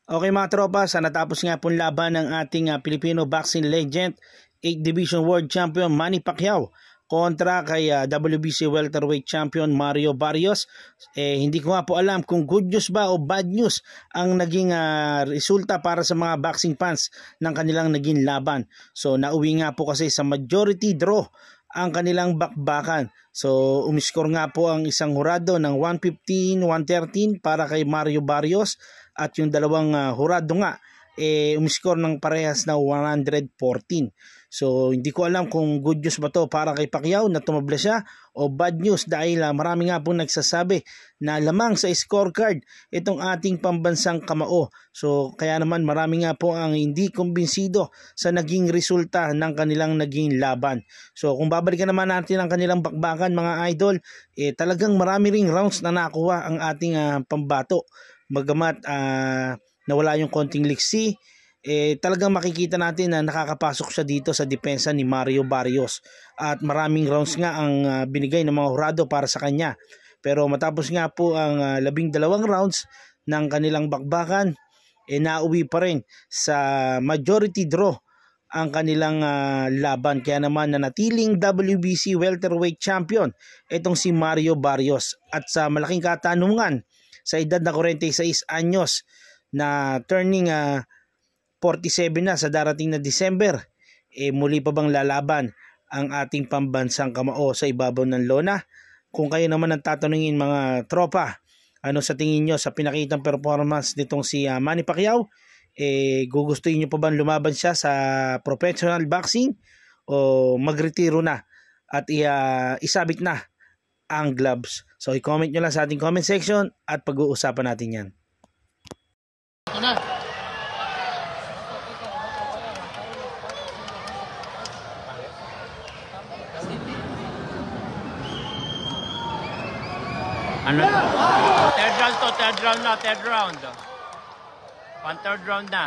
Okay mga tropa, sa natapos nga pong laban ng ating Filipino boxing legend, 8th Division World Champion Manny Pacquiao kontra kay WBC Welterweight Champion Mario Barrios. Hindi ko nga po alam kung good news ba o bad news ang naging resulta para sa mga boxing fans ng kanilang naging laban. So nauwi nga po kasi sa majority draw ang kanilang bakbakan. So umiskor nga po ang isang hurado ng 115-113 para kay Mario Barrios at yung dalawang hurado nga umiskor ng parehas na 114. So hindi ko alam kung good news ba to para kay Pacquiao na tumabla siya o bad news dahil marami nga pong nagsasabi na lamang sa scorecard itong ating pambansang kamao. So kaya naman marami nga po ang hindi kumbinsido sa naging resulta ng kanilang naging laban. So kung babalikan naman natin ang kanilang bakbakan mga idol, talagang marami ring rounds na nakuha ang ating pambato. Magamat nawala yung konting liksi, talagang makikita natin na nakakapasok siya dito sa depensa ni Mario Barrios at maraming rounds nga ang binigay ng mga hurado para sa kanya. Pero matapos nga po ang 12 rounds ng kanilang bakbakan, nauwi pa rin sa majority draw ang kanilang laban. Kaya naman nanatiling WBC Welterweight Champion itong si Mario Barrios at sa malaking katanungan sa edad na 46 anyos na turning 47 na sa darating na December, muli pa bang lalaban ang ating pambansang kamao sa ibabaw ng lona? Kung kayo naman ang tatanungin mga tropa, ano sa tingin nyo sa pinakitang performance nitong si Manny Pacquiao? Gugustuhin nyo pa bang lumaban siya sa professional boxing o magretiro na at isabit na ang gloves? So i-comment nyo lang sa ating comment section at pag-uusapan natin yan. Ano? Third round to, third round na, third round. Third round na.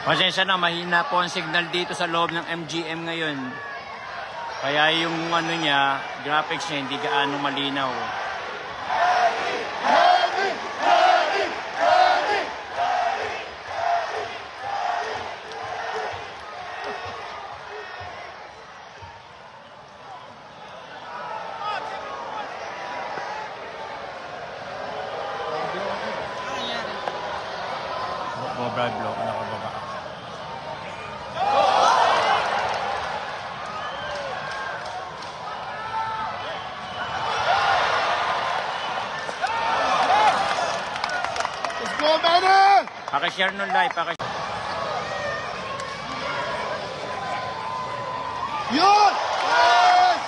Pasensya na, mahina po ang signal dito sa loob ng MGM ngayon. Kaya yung ano niya, graphics niya hindi gaano malinaw. Brad Block, nakababa. Pakishare nung live, Yun! Yes!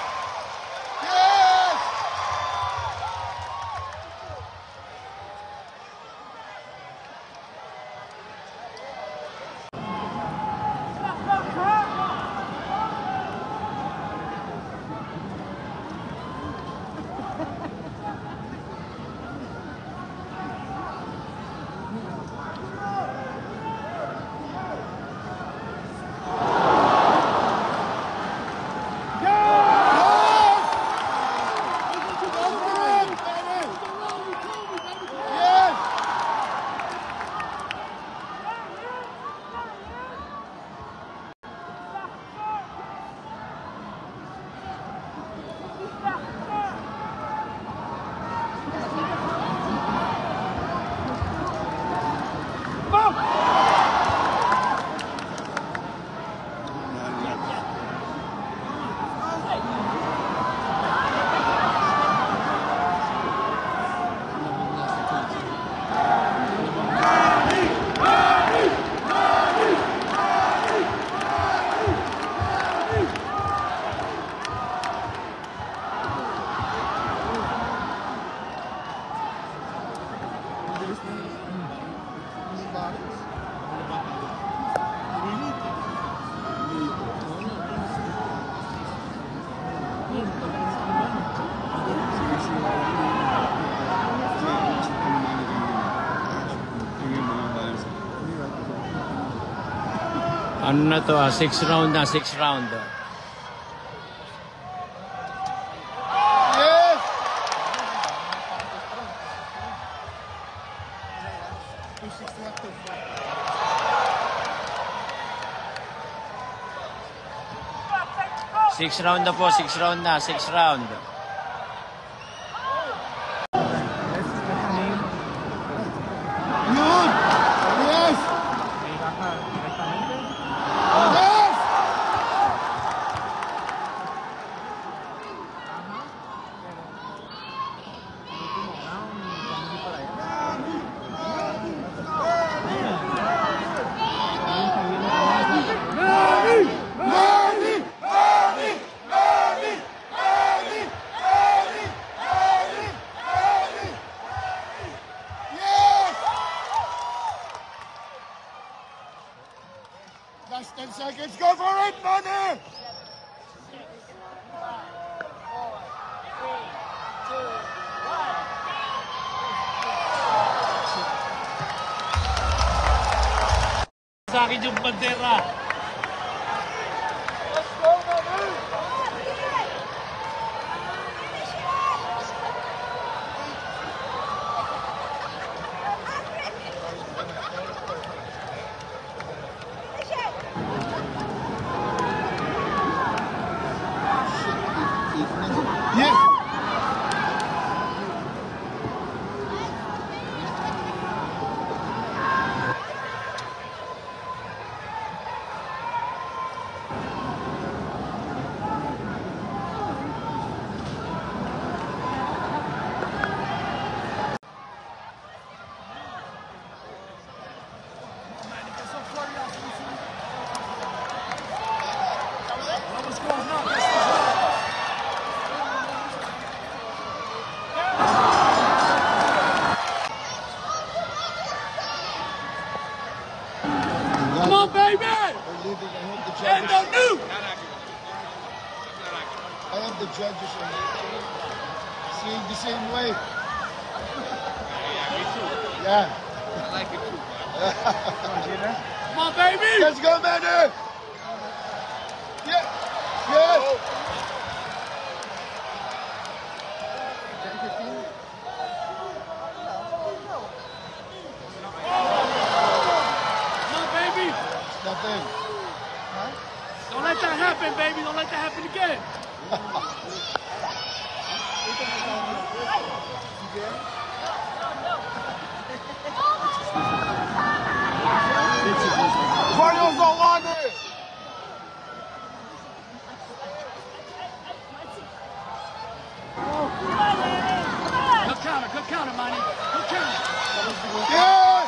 Yes! Ano na to, 6th round na, 6th round. Yes! Sixth round na po, 6th round na, 6th round. Yun! Yes! Yes! Last 10 seconds, go for it, Manny! Sa akin yung bandera. Let's go, Manny! Yes! Come on, baby! We're leaving. I hope the judges... And the new! I hope the judges are seeing the same way. Yeah. I like it too. Come on, baby! Let's go, Manny! Yeah. Yes! Come on, baby! Nothing. Don't let that happen, baby. Don't let that happen again. Carlos don't want it! Good counter, Monty. Good counter. Yes!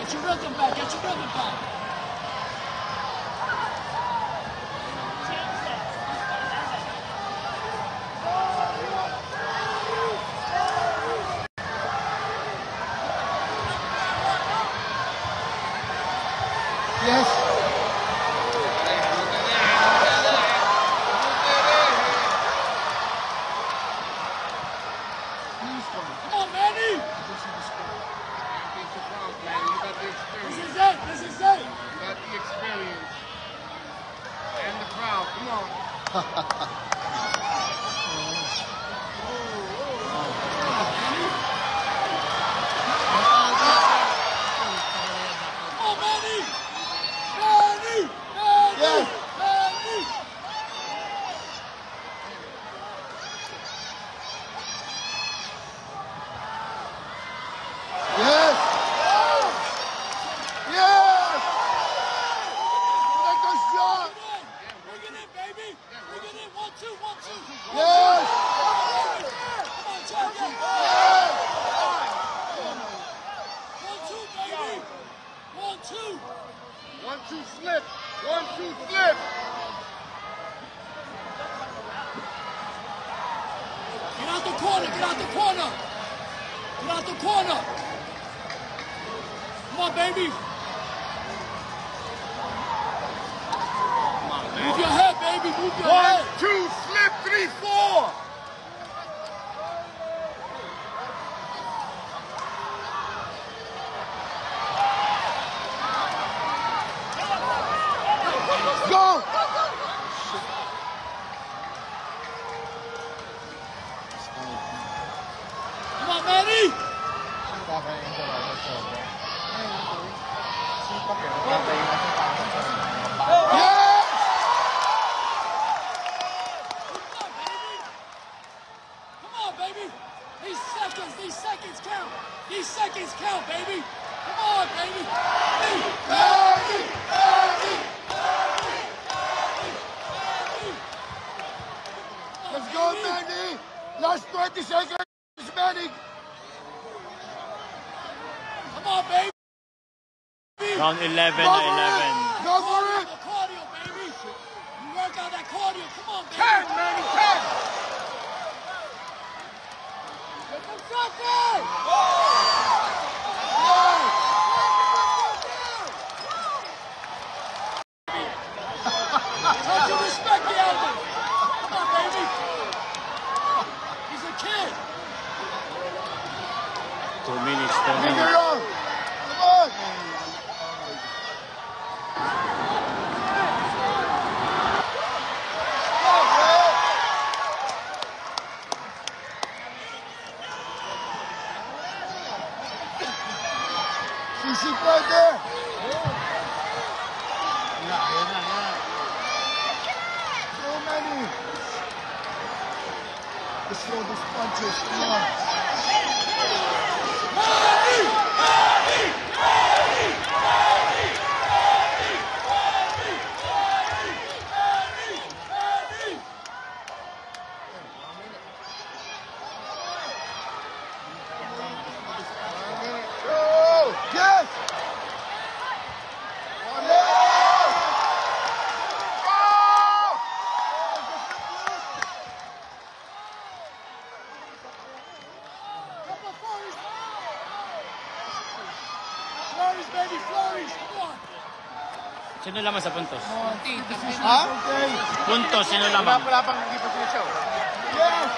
Get your rhythm back. Get your rhythm back. Yes. Come on, Manny. This is it. This is it. You got the experience and the crowd. Come on. Come on, Manny. Manny. Manny. Yes. Manny. Yes. Yes. Take a shot. Bring it in, baby. Bring it in. 1, 2, 1, 2. Yes. Come on, Jackie. Yes. 1, 2, baby. 1, 2. 1, 2 slip. 1, 2 slip. Get out the corner. Get out the corner. Get out the corner. Come on, baby. Move your head, baby. Move your 1, head. 2 slip. 3, 4. Go. Come on, Manny. Yes. Come on, baby. These seconds count. These seconds count, baby. Come on, baby. Manny. Manny. Let's go, Manny. Last 20 seconds, Manny. Come on, baby. Round 11 Go na for 11. it. Go for it. The cardio, baby. You work out that cardio. Come on, baby. 10, Manny, 10. Get some shots in. Yes. Time to respect the elder. Come on, baby. He's a kid. 2 minutes, 2 Bring it minutes. on. Come on. CC right there. So many. Let's throw those punches. Come on. Go. Yes. Flurries, baby, flurries. Come on. Sino lamang sa puntos? Ha? Okay. Puntos, sino lamang? Wala pang hindi pa siya show. Yes.